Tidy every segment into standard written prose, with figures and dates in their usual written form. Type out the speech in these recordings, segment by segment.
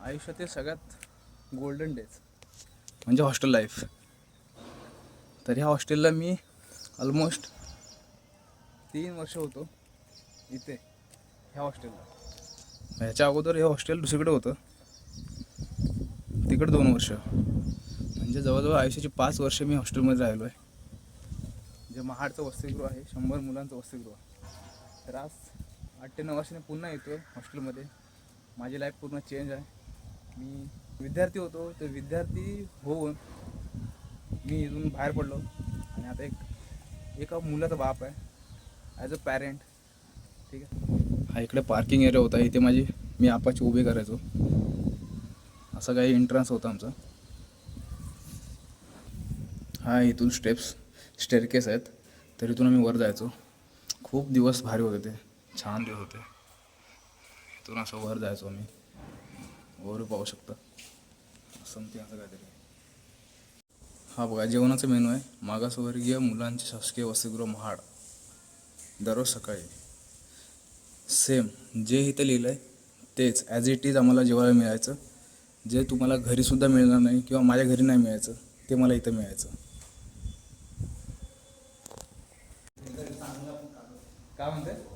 आयुष्यातील सगळ्यात golden days म्हणजे हॉस्टेल लाईफ. तर ह्या हॉस्टेलला मी ऑलमोस्ट 3 वर्ष होतो इथे ह्या हॉस्टेलला. ह्याच्या अगोदर हे हॉस्टेल दुसरीकडे होतं, तिकडे 2 वर्ष. म्हणजे जवळजवळ आयुष्याची 5 वर्ष मी हॉस्टेलमध्ये राहिलो आहे. जे महाडचं वसतिगृह आहे, 100 मुलांचं वसतिगृह. तर आज 8 ते 9 वर्षांनी पुन्हा येतो आहे हॉस्टेलमध्ये. माझी लाईफ पूर्ण चेंज आहे. मी विद्यार्थी होतो, तर विद्यार्थी होऊन मी इथून बाहेर पडलो आणि आता एका मुलाचा बाप आहे, ॲज अ पॅरेंट. ठीक आहे. हा इकडे पार्किंग एरिया होता, इथे मी आपाची उभी करायचो. असं काही एंट्रन्स होता आमचा. हा इथून स्टेअरकेस आहेत, तर इथून आम्ही वर जायचो. खूप दिवस भारी होते ते, छान दिवस होते. इथून असं वर जायचो आम्ही. वर पाहू शकता समथिंग असं काहीतरी. हा बघा जेवणाचा मेनू आहे. मागासवर्गीय मुलांचे शासकीय वसतिगृह महाड. दररोज सकाळी सेम जे इथं लिहिलं आहे तेच ॲज इट इज आम्हाला जेवायला मिळायचं. जे तुम्हाला घरीसुद्धा मिळणार नाही किंवा माझ्या घरी नाही मिळायचं, ते मला इथं मिळायचं. काय म्हणते?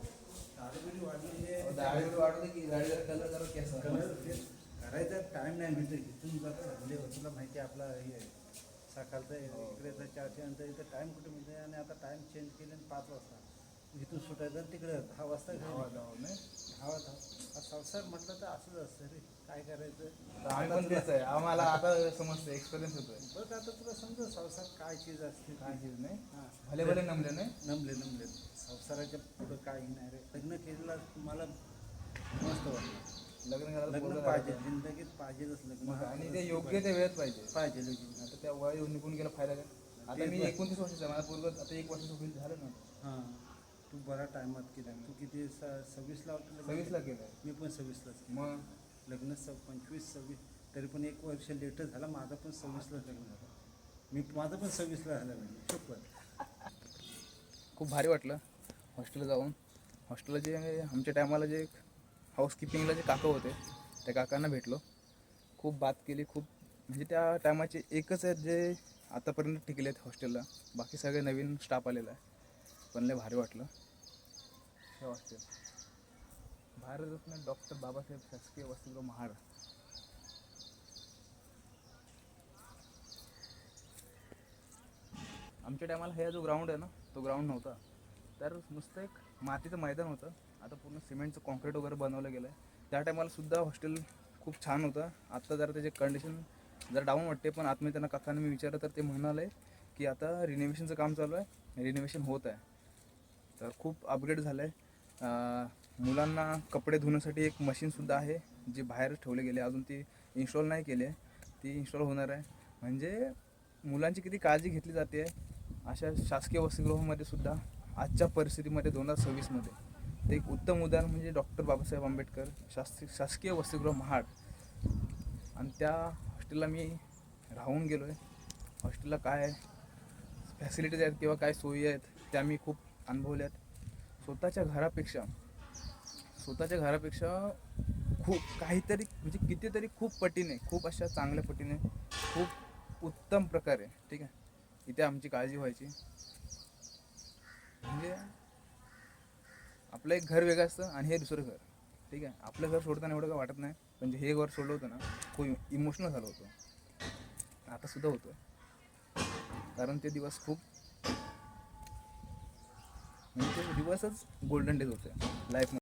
करायचा टाइम नाही मिळतो. इथून जातो म्हणजे तुला माहिती आहे आपला हे सकाळचं इकडे 4च्या नंतर इथं टाईम कुठे मिळते. आणि आता टाईम चेंज केले 5 वाजता इथून सुटायचं आणि तिकडे 10 वाजता संसार म्हटलं तर असंच असतं रे. काय करायचं आम्ही पण तेच आहे. आम्हाला आता समजतं, एक्सपिरियन्स होतोय. बघ आता तुला समजा संसार काय चीज असते, काय चीज नाही. हां भले भले नमले नाही. नमले संसाराच्या पुढं काही नाही रे. लग्न केलेलं मला मस्त वाटतं. लग्न पाहिजे, जिंदगीत पाहिजेच लग्न. आणि ते योग्य ते वेळेत पाहिजे. लगीन. आता त्या वय निघून गेला फायदा काय. आता मी 29 वर्षाचा आहे, मला पूर्व आता 1 वर्ष होईल झालं ना. हां तू बरा टायमात केला. तू किती 26ला होतं? 26ला केलं. मी पण 26लाच केलं. मग लग्न 25-26 तरी पण 1 वर्ष लेटच झाला. माझं पण 26लाच लग्न झालं. माझं पण 26ला झालं. शपथ. खूप भारी वाटलं हॉस्टेलला जाऊन. हॉस्टेलला जे आमच्या टायमाला जे हाऊसकीपिंगला जे काका होते, त्या काकांना भेटलो. खूप बात केली. खूप म्हणजे त्या टायमाचे एकच आहेत जे आतापर्यंत टिकले आहेत हॉस्टेलला. बाकी सगळे नवीन स्टाफ आलेला आहे. पण लय भारी वाटलं हे हॉस्टेल. भारतरत्न डॉक्टर बाबासाहेब शासकीय वसतिगृह महाड. आमच्या टायमाला हे जो ग्राउंड आहे ना, तो ग्राउंड नव्हता. तर नुसतं एक मातीचं मैदान होतं. आता पूर्ण सिमेंटचं कॉन्क्रीट वगैरे बनवलं गेलं आहे. त्या टायमाला सुद्धा हॉस्टेल खूप छान होतं. आत्ता जरा त्याचे कंडिशन जरा डाऊन वाटते. पण आतमध्ये त्यांना काकांना मी विचारलं तर ते म्हणाले की आता रिनोव्हेशनचं काम चालू आहे, रिनोव्हेशन होत आहे. तर खूप अपग्रेड झालं आहे. मुलांना कपडे धुण्यासाठी एक मशीनसुद्धा आहे, जी बाहेर ठेवले गेले. अजून ती इन्स्टॉल नाही केली आहे, ती इन्स्टॉल होणार आहे. म्हणजे मुलांची किती काळजी घेतली जाते अशा शासकीय वसतिगृहामध्ये सुद्धा आजच्या परिस्थितीमध्ये 2026मध्ये. ते एक उत्तम उदाहरण म्हणजे डॉक्टर बाबासाहेब आंबेडकर शासकीय वसतिगृह महाड. आणि त्या हॉस्टेलला मी राहून गेलो आहे. हॉस्टेलला काय फॅसिलिटीज आहेत किंवा काय सोयी आहेत त्या मी खूप अनुभवल्या आहेत. स्वतःच्या घरापेक्षा खूप काहीतरी म्हणजे कितीतरी खूप पटीने, खूप अशा चांगल्या पटीने, खूप उत्तम प्रकारे. ठीक आहे. इथे आमची काळजी व्हायची. म्हणजे आपलं एक घर वेगळं असतं आणि हे दुसरं घर. ठीक आहे. आपलं घर सोडताना एवढं काय वाटत नाही, पण जे हे घर सोडलं होतं ना, खूप इमोशनल झालं होतं. आतासुद्धा होतं. कारण ते दिवस खूप म्हणजे ते दिवसच गोल्डन डेज होते लाईफमध्ये.